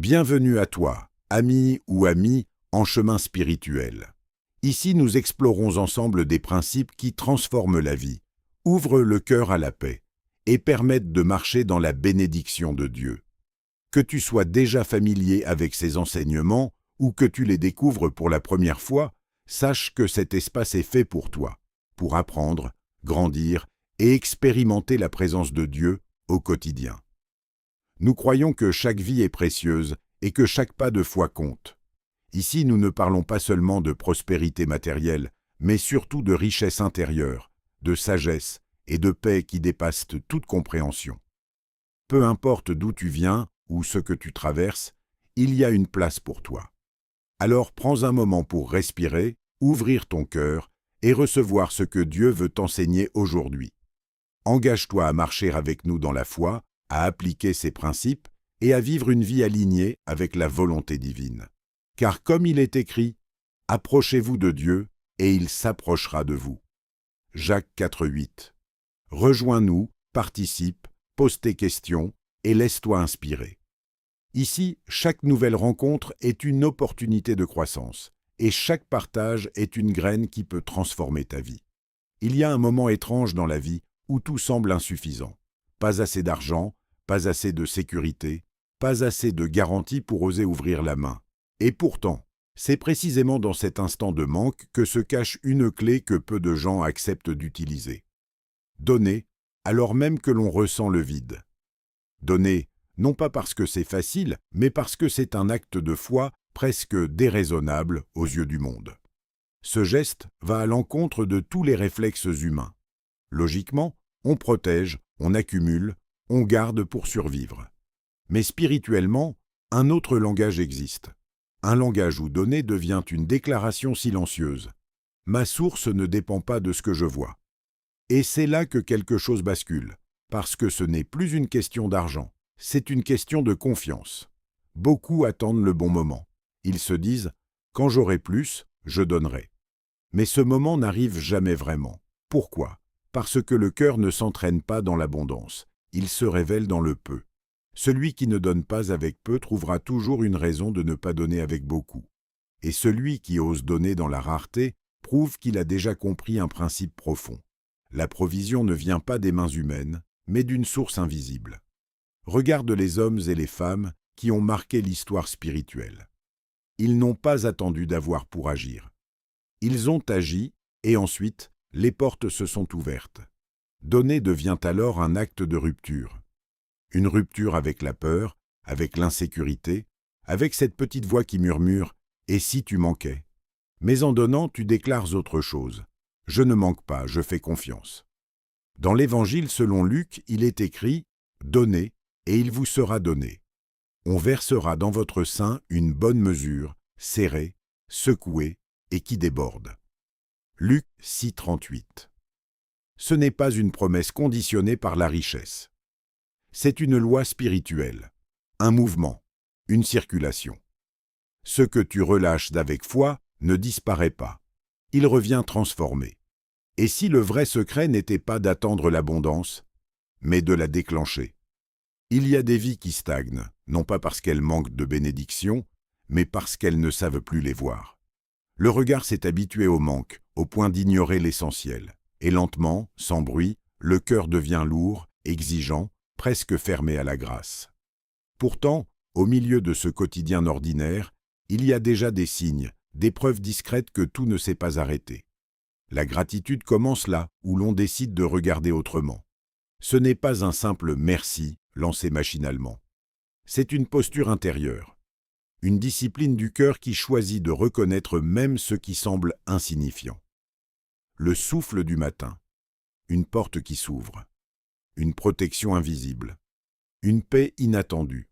Bienvenue à toi, ami ou amie en chemin spirituel. Ici, nous explorons ensemble des principes qui transforment la vie, ouvrent le cœur à la paix et permettent de marcher dans la bénédiction de Dieu. Que tu sois déjà familier avec ces enseignements ou que tu les découvres pour la première fois, sache que cet espace est fait pour toi, pour apprendre, grandir et expérimenter la présence de Dieu au quotidien. Nous croyons que chaque vie est précieuse et que chaque pas de foi compte. Ici, nous ne parlons pas seulement de prospérité matérielle, mais surtout de richesse intérieure, de sagesse et de paix qui dépassent toute compréhension. Peu importe d'où tu viens ou ce que tu traverses, il y a une place pour toi. Alors prends un moment pour respirer, ouvrir ton cœur et recevoir ce que Dieu veut t'enseigner aujourd'hui. Engage-toi à marcher avec nous dans la foi, à appliquer ses principes et à vivre une vie alignée avec la volonté divine. Car comme il est écrit, « Approchez-vous de Dieu et il s'approchera de vous ». Jacques 4,8. Rejoins-nous, participe, pose tes questions et laisse-toi inspirer. Ici, chaque nouvelle rencontre est une opportunité de croissance et chaque partage est une graine qui peut transformer ta vie. Il y a un moment étrange dans la vie où tout semble insuffisant. Pas assez d'argent, pas assez de sécurité, pas assez de garanties pour oser ouvrir la main. Et pourtant, c'est précisément dans cet instant de manque que se cache une clé que peu de gens acceptent d'utiliser. Donner, alors même que l'on ressent le vide. Donner, non pas parce que c'est facile, mais parce que c'est un acte de foi presque déraisonnable aux yeux du monde. Ce geste va à l'encontre de tous les réflexes humains. Logiquement, on protège, on accumule, on garde pour survivre. Mais spirituellement, un autre langage existe. Un langage où donner devient une déclaration silencieuse. Ma source ne dépend pas de ce que je vois. Et c'est là que quelque chose bascule, parce que ce n'est plus une question d'argent, c'est une question de confiance. Beaucoup attendent le bon moment. Ils se disent « quand j'aurai plus, je donnerai ». Mais ce moment n'arrive jamais vraiment. Pourquoi ? Parce que le cœur ne s'entraîne pas dans l'abondance, il se révèle dans le peu. Celui qui ne donne pas avec peu trouvera toujours une raison de ne pas donner avec beaucoup. Et celui qui ose donner dans la rareté prouve qu'il a déjà compris un principe profond. La provision ne vient pas des mains humaines, mais d'une source invisible. Regarde les hommes et les femmes qui ont marqué l'histoire spirituelle. Ils n'ont pas attendu d'avoir pour agir. Ils ont agi et ensuite, les portes se sont ouvertes. Donner devient alors un acte de rupture. Une rupture avec la peur, avec l'insécurité, avec cette petite voix qui murmure « Et si tu manquais ?» Mais en donnant, tu déclares autre chose. « Je ne manque pas, je fais confiance ». Dans l'Évangile selon Luc, il est écrit « Donnez, et il vous sera donné. On versera dans votre sein une bonne mesure, serrée, secouée et qui déborde. » Luc 6, 38. Ce n'est pas une promesse conditionnée par la richesse. C'est une loi spirituelle, un mouvement, une circulation. Ce que tu relâches d'avec foi ne disparaît pas. Il revient transformé. Et si le vrai secret n'était pas d'attendre l'abondance, mais de la déclencher? Il y a des vies qui stagnent, non pas parce qu'elles manquent de bénédictions, mais parce qu'elles ne savent plus les voir. Le regard s'est habitué au manque, au point d'ignorer l'essentiel. Et lentement, sans bruit, le cœur devient lourd, exigeant, presque fermé à la grâce. Pourtant, au milieu de ce quotidien ordinaire, il y a déjà des signes, des preuves discrètes que tout ne s'est pas arrêté. La gratitude commence là où l'on décide de regarder autrement. Ce n'est pas un simple « merci » lancé machinalement. C'est une posture intérieure, une discipline du cœur qui choisit de reconnaître même ce qui semble insignifiant. Le souffle du matin, une porte qui s'ouvre, une protection invisible, une paix inattendue.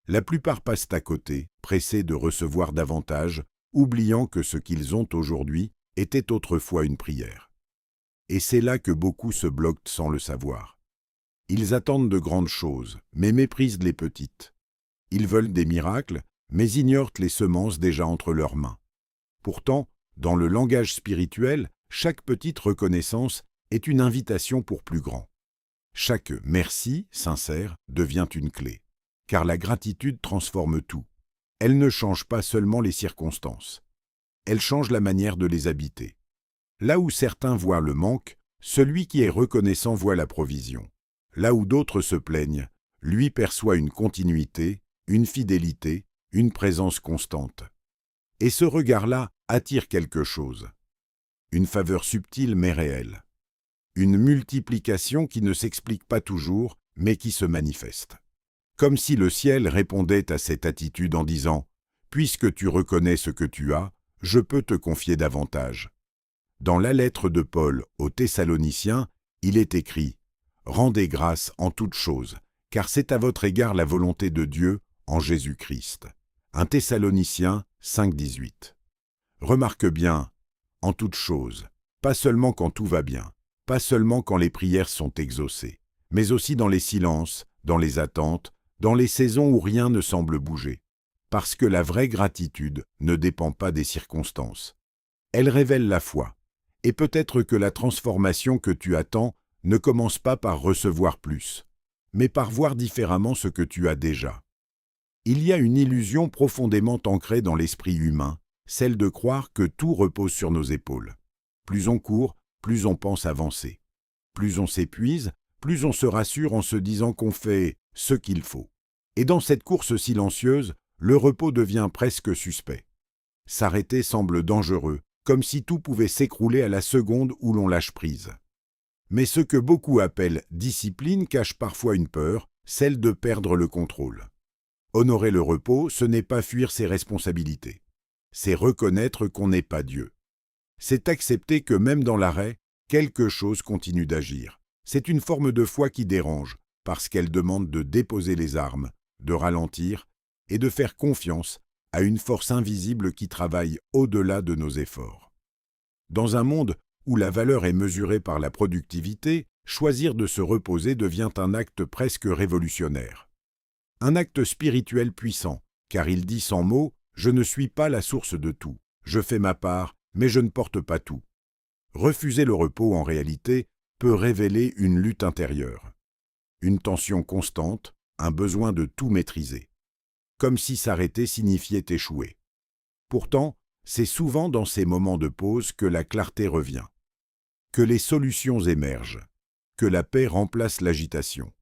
La plupart passent à côté, pressés de recevoir davantage, oubliant que ce qu'ils ont aujourd'hui était autrefois une prière. Et c'est là que beaucoup se bloquent sans le savoir. Ils attendent de grandes choses, mais méprisent les petites. Ils veulent des miracles, mais ignorent les semences déjà entre leurs mains. Pourtant, dans le langage spirituel, chaque petite reconnaissance est une invitation pour plus grand. Chaque « merci » sincère devient une clé. car la gratitude transforme tout. Elle ne change pas seulement les circonstances. Elle change la manière de les habiter. Là où certains voient le manque, celui qui est reconnaissant voit la provision. Là où d'autres se plaignent, lui perçoit une continuité, une fidélité, une présence constante. Et ce regard-là attire quelque chose. Une faveur subtile mais réelle. Une multiplication qui ne s'explique pas toujours, mais qui se manifeste. Comme si le ciel répondait à cette attitude en disant « Puisque tu reconnais ce que tu as, je peux te confier davantage. » Dans la lettre de Paul aux Thessaloniciens, il est écrit « Rendez grâce en toutes choses, car c'est à votre égard la volonté de Dieu en Jésus-Christ. » 1 Thessaloniciens 5,18. Remarque bien, en toutes choses, pas seulement quand tout va bien, pas seulement quand les prières sont exaucées, mais aussi dans les silences, dans les attentes, dans les saisons où rien ne semble bouger. Parce que la vraie gratitude ne dépend pas des circonstances. Elle révèle la foi. Et peut-être que la transformation que tu attends ne commence pas par recevoir plus, mais par voir différemment ce que tu as déjà. Il y a une illusion profondément ancrée dans l'esprit humain, celle de croire que tout repose sur nos épaules. Plus on court, plus on pense avancer. Plus on s'épuise, plus on se rassure en se disant qu'on fait ce qu'il faut. Et dans cette course silencieuse, le repos devient presque suspect. S'arrêter semble dangereux, comme si tout pouvait s'écrouler à la seconde où l'on lâche prise. Mais ce que beaucoup appellent discipline cache parfois une peur, celle de perdre le contrôle. Honorer le repos, ce n'est pas fuir ses responsabilités. C'est reconnaître qu'on n'est pas Dieu. C'est accepter que même dans l'arrêt, quelque chose continue d'agir. C'est une forme de foi qui dérange, parce qu'elle demande de déposer les armes, de ralentir et de faire confiance à une force invisible qui travaille au-delà de nos efforts. Dans un monde où la valeur est mesurée par la productivité, choisir de se reposer devient un acte presque révolutionnaire. Un acte spirituel puissant, car il dit sans mots « Je ne suis pas la source de tout. Je fais ma part, mais je ne porte pas tout. » Refuser le repos, en réalité, peut révéler une lutte intérieure. Une tension constante, un besoin de tout maîtriser. Comme si s'arrêter signifiait échouer. Pourtant, c'est souvent dans ces moments de pause que la clarté revient, que les solutions émergent, que la paix remplace l'agitation.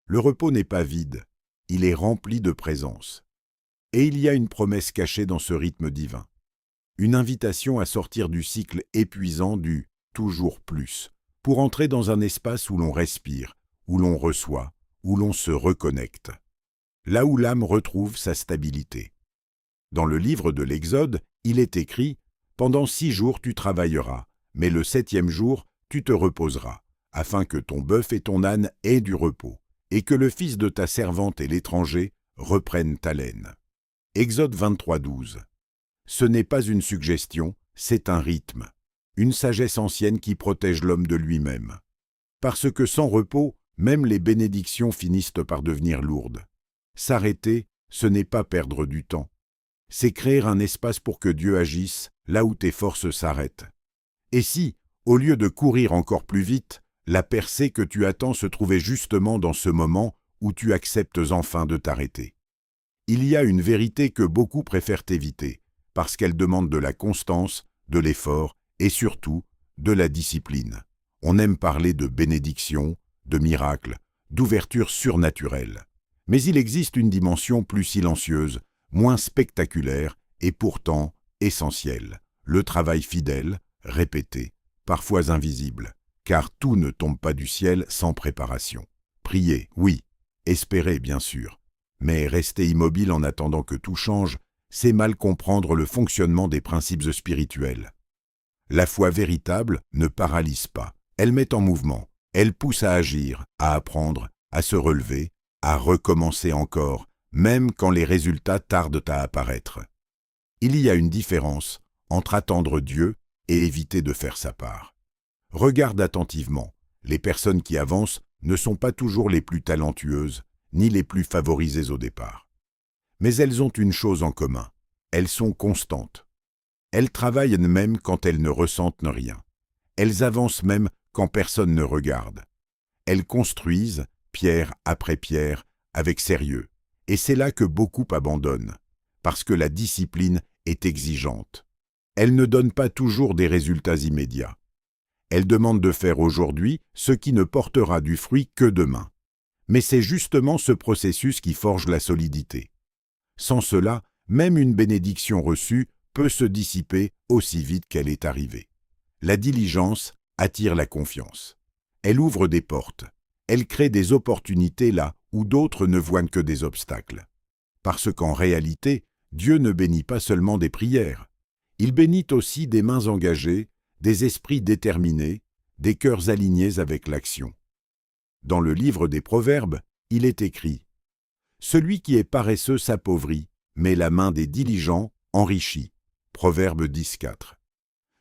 Le repos n'est pas vide, il est rempli de présence. Et il y a une promesse cachée dans ce rythme divin. Une invitation à sortir du cycle épuisant du « toujours plus », pour entrer dans un espace où l'on respire, où l'on reçoit, où l'on se reconnecte. Là où l'âme retrouve sa stabilité. Dans le livre de l'Exode, il est écrit « Pendant 6 jours tu travailleras, mais le 7e jour tu te reposeras, afin que ton bœuf et ton âne aient du repos, et que le fils de ta servante et l'étranger reprennent ta laine. » Exode 23:12. Ce n'est pas une suggestion, c'est un rythme, une sagesse ancienne qui protège l'homme de lui-même. Parce que sans repos, même les bénédictions finissent par devenir lourdes. S'arrêter, ce n'est pas perdre du temps. C'est créer un espace pour que Dieu agisse là où tes forces s'arrêtent. Et si, au lieu de courir encore plus vite, la percée que tu attends se trouvait justement dans ce moment où tu acceptes enfin de t'arrêter. Il y a une vérité que beaucoup préfèrent éviter, parce qu'elle demande de la constance, de l'effort et surtout de la discipline. On aime parler de bénédiction, de miracle, d'ouverture surnaturelle. Mais il existe une dimension plus silencieuse, moins spectaculaire et pourtant essentielle. Le travail fidèle, répété, parfois invisible, car tout ne tombe pas du ciel sans préparation. Prier, oui, espérer bien sûr, mais rester immobile en attendant que tout change, c'est mal comprendre le fonctionnement des principes spirituels. La foi véritable ne paralyse pas, elle met en mouvement, elle pousse à agir, à apprendre, à se relever, à recommencer encore, même quand les résultats tardent à apparaître. Il y a une différence entre attendre Dieu et éviter de faire sa part. Regarde attentivement, les personnes qui avancent ne sont pas toujours les plus talentueuses, ni les plus favorisées au départ. Mais elles ont une chose en commun, elles sont constantes. Elles travaillent même quand elles ne ressentent rien. Elles avancent même quand personne ne regarde. Elles construisent, pierre après pierre, avec sérieux, Et c'est là que beaucoup abandonnent, parce que la discipline est exigeante. Elle ne donne pas toujours des résultats immédiats. Elle demande de faire aujourd'hui ce qui ne portera du fruit que demain. Mais c'est justement ce processus qui forge la solidité. Sans cela, même une bénédiction reçue peut se dissiper aussi vite qu'elle est arrivée. La diligence attire la confiance. Elle ouvre des portes. Elle crée des opportunités là où d'autres ne voient que des obstacles. Parce qu'en réalité, Dieu ne bénit pas seulement des prières. Il bénit aussi des mains engagées, des esprits déterminés, des cœurs alignés avec l'action. Dans le livre des Proverbes, il est écrit « Celui qui est paresseux s'appauvrit, mais la main des diligents enrichit. » Proverbe 10,4.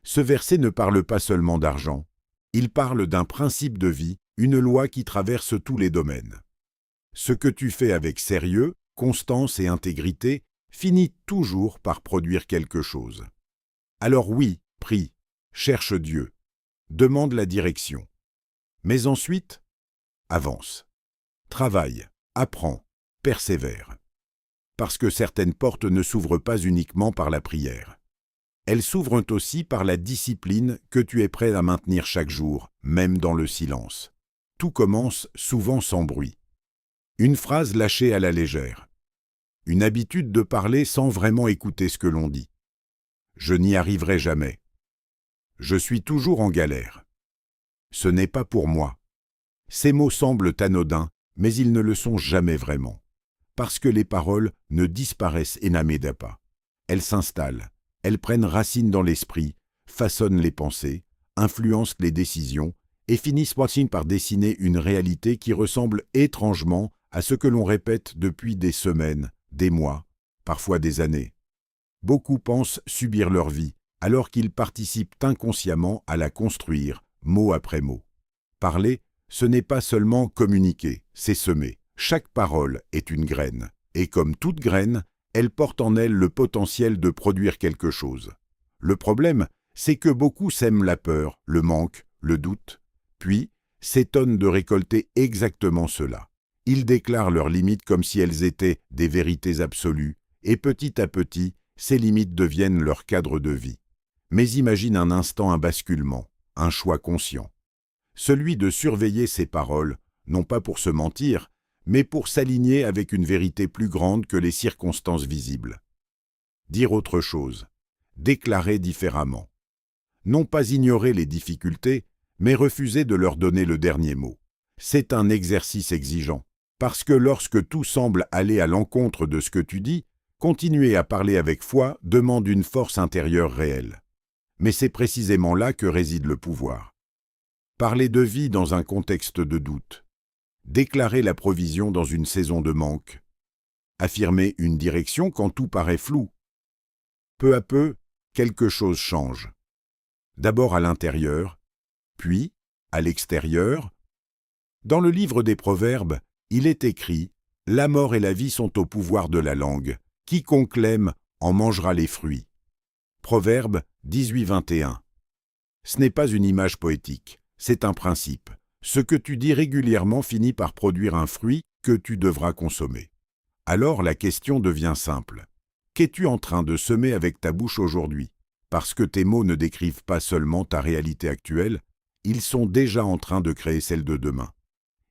Ce verset ne parle pas seulement d'argent, il parle d'un principe de vie, une loi qui traverse tous les domaines. Ce que tu fais avec sérieux, constance et intégrité finit toujours par produire quelque chose. Alors oui, prie, cherche Dieu, demande la direction. Mais ensuite, avance. Travaille, apprends, persévère. Parce que certaines portes ne s'ouvrent pas uniquement par la prière. Elles s'ouvrent aussi par la discipline que tu es prêt à maintenir chaque jour, même dans le silence. Tout commence souvent sans bruit. Une phrase lâchée à la légère. Une habitude de parler sans vraiment écouter ce que l'on dit. Je n'y arriverai jamais. Je suis toujours en galère. Ce n'est pas pour moi. Ces mots semblent anodins, mais ils ne le sont jamais vraiment. Parce que les paroles ne disparaissent et n'amédent pas. Elles s'installent, elles prennent racine dans l'esprit, façonnent les pensées, influencent les décisions et finissent par dessiner une réalité qui ressemble étrangement à ce que l'on répète depuis des semaines, des mois, parfois des années. Beaucoup pensent subir leur vie, alors qu'ils participent inconsciemment à la construire, mot après mot. Parler, ce n'est pas seulement communiquer, c'est semer. Chaque parole est une graine, et comme toute graine, elle porte en elle le potentiel de produire quelque chose. Le problème, c'est que beaucoup sèment la peur, le manque, le doute, puis s'étonnent de récolter exactement cela. Ils déclarent leurs limites comme si elles étaient des vérités absolues, et petit à petit, ces limites deviennent leur cadre de vie. Mais imagine un instant un basculement, un choix conscient. Celui de surveiller ses paroles, non pas pour se mentir, mais pour s'aligner avec une vérité plus grande que les circonstances visibles. Dire autre chose, déclarer différemment. Non pas ignorer les difficultés, mais refuser de leur donner le dernier mot. C'est un exercice exigeant, parce que lorsque tout semble aller à l'encontre de ce que tu dis, continuer à parler avec foi demande une force intérieure réelle. Mais c'est précisément là que réside le pouvoir. Parler de vie dans un contexte de doute. Déclarer la provision dans une saison de manque. Affirmer une direction quand tout paraît flou. Peu à peu, quelque chose change. D'abord à l'intérieur, puis à l'extérieur. Dans le livre des Proverbes, il est écrit « La mort et la vie sont au pouvoir de la langue. Quiconque l'aime en mangera les fruits. » Proverbe 18-21. Ce n'est pas une image poétique, c'est un principe. Ce que tu dis régulièrement finit par produire un fruit que tu devras consommer. Alors la question devient simple. Qu'es-tu en train de semer avec ta bouche aujourd'hui? Parce que tes mots ne décrivent pas seulement ta réalité actuelle, ils sont déjà en train de créer celle de demain.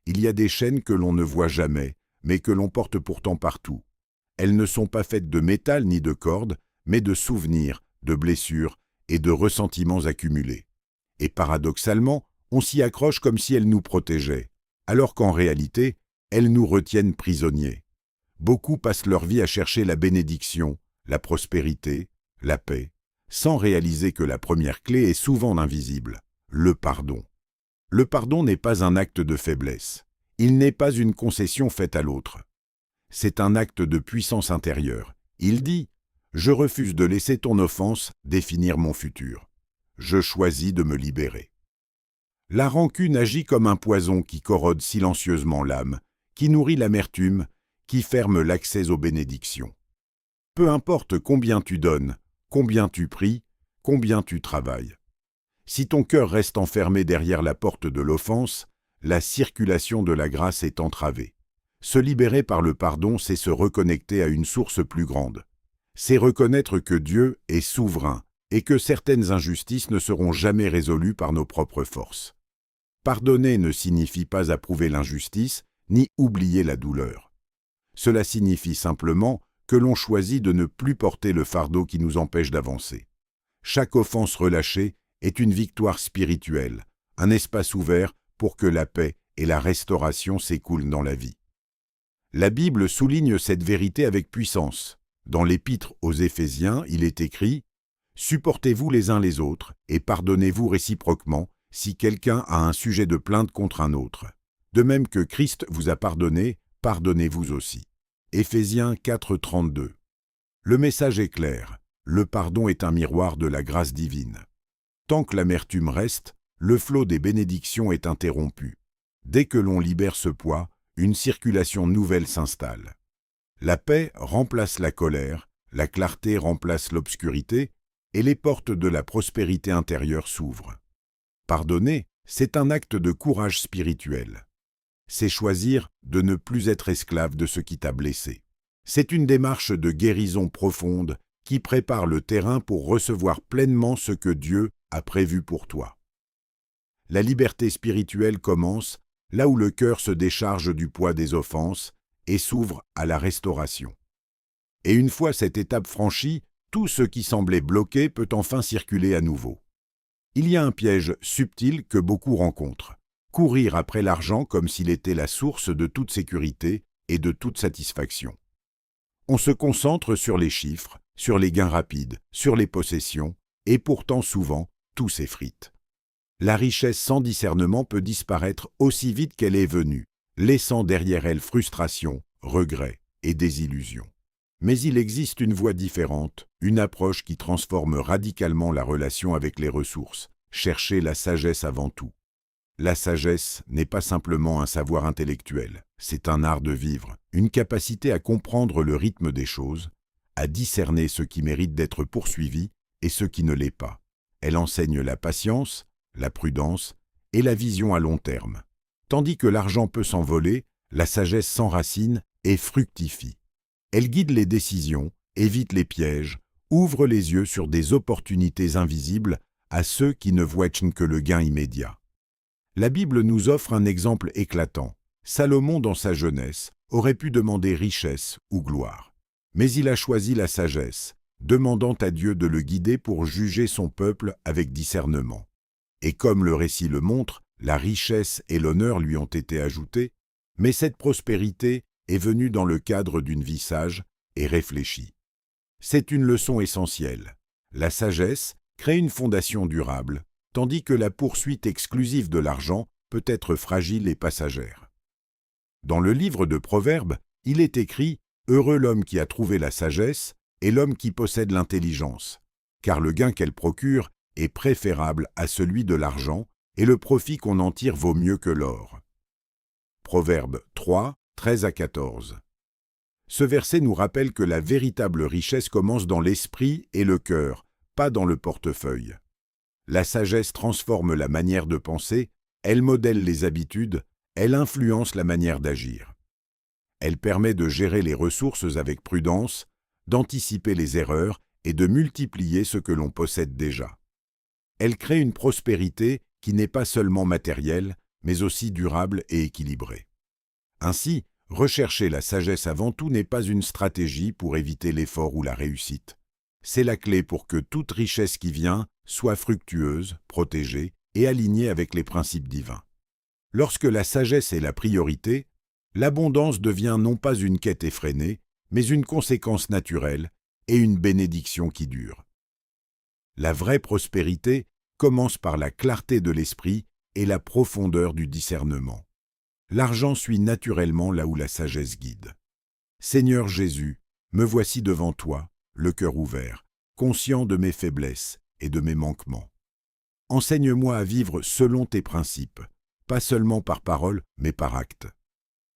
Il y a des chaînes que l'on ne voit jamais, mais que l'on porte pourtant partout. Elles ne sont pas faites de métal ni de cordes, mais de souvenirs, de blessures et de ressentiments accumulés. Et paradoxalement, on s'y accroche comme si elles nous protégeaient, alors qu'en réalité, elles nous retiennent prisonniers. Beaucoup passent leur vie à chercher la bénédiction, la prospérité, la paix, sans réaliser que la première clé est souvent invisible, le pardon. Le pardon n'est pas un acte de faiblesse. Il n'est pas une concession faite à l'autre. C'est un acte de puissance intérieure. Il dit « Je refuse de laisser ton offense définir mon futur. Je choisis de me libérer. » La rancune agit comme un poison qui corrode silencieusement l'âme, qui nourrit l'amertume, qui ferme l'accès aux bénédictions. Peu importe combien tu donnes, combien tu pries, combien tu travailles. Si ton cœur reste enfermé derrière la porte de l'offense, la circulation de la grâce est entravée. Se libérer par le pardon, c'est se reconnecter à une source plus grande. C'est reconnaître que Dieu est souverain et que certaines injustices ne seront jamais résolues par nos propres forces. Pardonner ne signifie pas approuver l'injustice, ni oublier la douleur. Cela signifie simplement que l'on choisit de ne plus porter le fardeau qui nous empêche d'avancer. Chaque offense relâchée est une victoire spirituelle, un espace ouvert pour que la paix et la restauration s'écoulent dans la vie. La Bible souligne cette vérité avec puissance. Dans l'Épître aux Éphésiens, il est écrit « Supportez-vous les uns les autres et pardonnez-vous réciproquement si quelqu'un a un sujet de plainte contre un autre. De même que Christ vous a pardonné, pardonnez-vous aussi. » Éphésiens 4,32. Le message est clair. Le pardon est un miroir de la grâce divine. Tant que l'amertume reste, le flot des bénédictions est interrompu. Dès que l'on libère ce poids, une circulation nouvelle s'installe. La paix remplace la colère, la clarté remplace l'obscurité, et les portes de la prospérité intérieure s'ouvrent. Pardonner, c'est un acte de courage spirituel. C'est choisir de ne plus être esclave de ce qui t'a blessé. C'est une démarche de guérison profonde qui prépare le terrain pour recevoir pleinement ce que Dieu a prévu pour toi. La liberté spirituelle commence là où le cœur se décharge du poids des offenses et s'ouvre à la restauration. Et une fois cette étape franchie, tout ce qui semblait bloqué peut enfin circuler à nouveau. Il y a un piège subtil que beaucoup rencontrent. Courir après l'argent comme s'il était la source de toute sécurité et de toute satisfaction. On se concentre sur les chiffres, sur les gains rapides, sur les possessions, et pourtant souvent, tout s'effrite. La richesse sans discernement peut disparaître aussi vite qu'elle est venue, laissant derrière elle frustration, regret et désillusion. Mais il existe une voie différente, une approche qui transforme radicalement la relation avec les ressources. Chercher la sagesse avant tout. La sagesse n'est pas simplement un savoir intellectuel, c'est un art de vivre, une capacité à comprendre le rythme des choses, à discerner ce qui mérite d'être poursuivi et ce qui ne l'est pas. Elle enseigne la patience, la prudence et la vision à long terme. Tandis que l'argent peut s'envoler, la sagesse s'enracine et fructifie. Elle guide les décisions, évite les pièges, ouvre les yeux sur des opportunités invisibles à ceux qui ne voient que le gain immédiat. La Bible nous offre un exemple éclatant. Salomon, dans sa jeunesse, aurait pu demander richesse ou gloire. Mais il a choisi la sagesse, demandant à Dieu de le guider pour juger son peuple avec discernement. Et comme le récit le montre, la richesse et l'honneur lui ont été ajoutés, mais cette prospérité est venue dans le cadre d'une vie sage et réfléchie. C'est une leçon essentielle. La sagesse crée une fondation durable, tandis que la poursuite exclusive de l'argent peut être fragile et passagère. Dans le livre de Proverbes, il est écrit « Heureux l'homme qui a trouvé la sagesse et l'homme qui possède l'intelligence, car le gain qu'elle procure est préférable à celui de l'argent et le profit qu'on en tire vaut mieux que l'or. » Proverbes 3, 13 à 14. Ce verset nous rappelle que la véritable richesse commence dans l'esprit et le cœur, pas dans le portefeuille. La sagesse transforme la manière de penser, elle modèle les habitudes, elle influence la manière d'agir. Elle permet de gérer les ressources avec prudence, d'anticiper les erreurs et de multiplier ce que l'on possède déjà. Elle crée une prospérité qui n'est pas seulement matérielle, mais aussi durable et équilibrée. Ainsi, rechercher la sagesse avant tout n'est pas une stratégie pour éviter l'effort ou la réussite. C'est la clé pour que toute richesse qui vient soit fructueuse, protégée et alignée avec les principes divins. Lorsque la sagesse est la priorité, l'abondance devient non pas une quête effrénée, mais une conséquence naturelle et une bénédiction qui dure. La vraie prospérité commence par la clarté de l'esprit et la profondeur du discernement. L'argent suit naturellement là où la sagesse guide. Seigneur Jésus, me voici devant toi, le cœur ouvert, conscient de mes faiblesses et de mes manquements. Enseigne-moi à vivre selon tes principes, pas seulement par parole, mais par acte.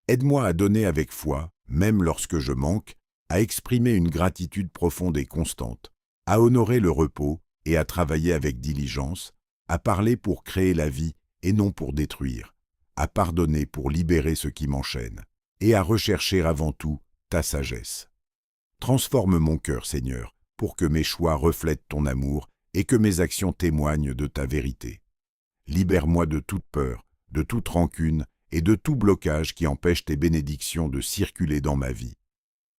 Aide-moi à donner avec foi, même lorsque je manque, à exprimer une gratitude profonde et constante, à honorer le repos et à travailler avec diligence, à parler pour créer la vie et non pour détruire, à pardonner pour libérer ce qui m'enchaîne, et à rechercher avant tout ta sagesse. Transforme mon cœur, Seigneur, pour que mes choix reflètent ton amour et que mes actions témoignent de ta vérité. Libère-moi de toute peur, de toute rancune et de tout blocage qui empêche tes bénédictions de circuler dans ma vie.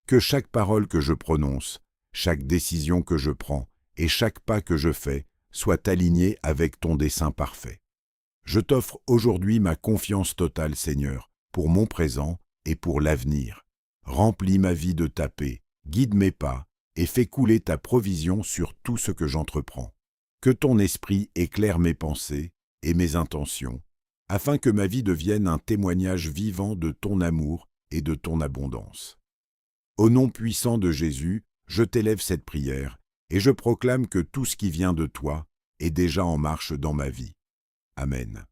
Que chaque parole que je prononce, chaque décision que je prends et chaque pas que je fais soit aligné avec ton dessein parfait. Je t'offre aujourd'hui ma confiance totale, Seigneur, pour mon présent et pour l'avenir. Remplis ma vie de ta paix, guide mes pas et fais couler ta provision sur tout ce que j'entreprends. Que ton esprit éclaire mes pensées et mes intentions, afin que ma vie devienne un témoignage vivant de ton amour et de ton abondance. Au nom puissant de Jésus, je t'élève cette prière et je proclame que tout ce qui vient de toi est déjà en marche dans ma vie. Amen.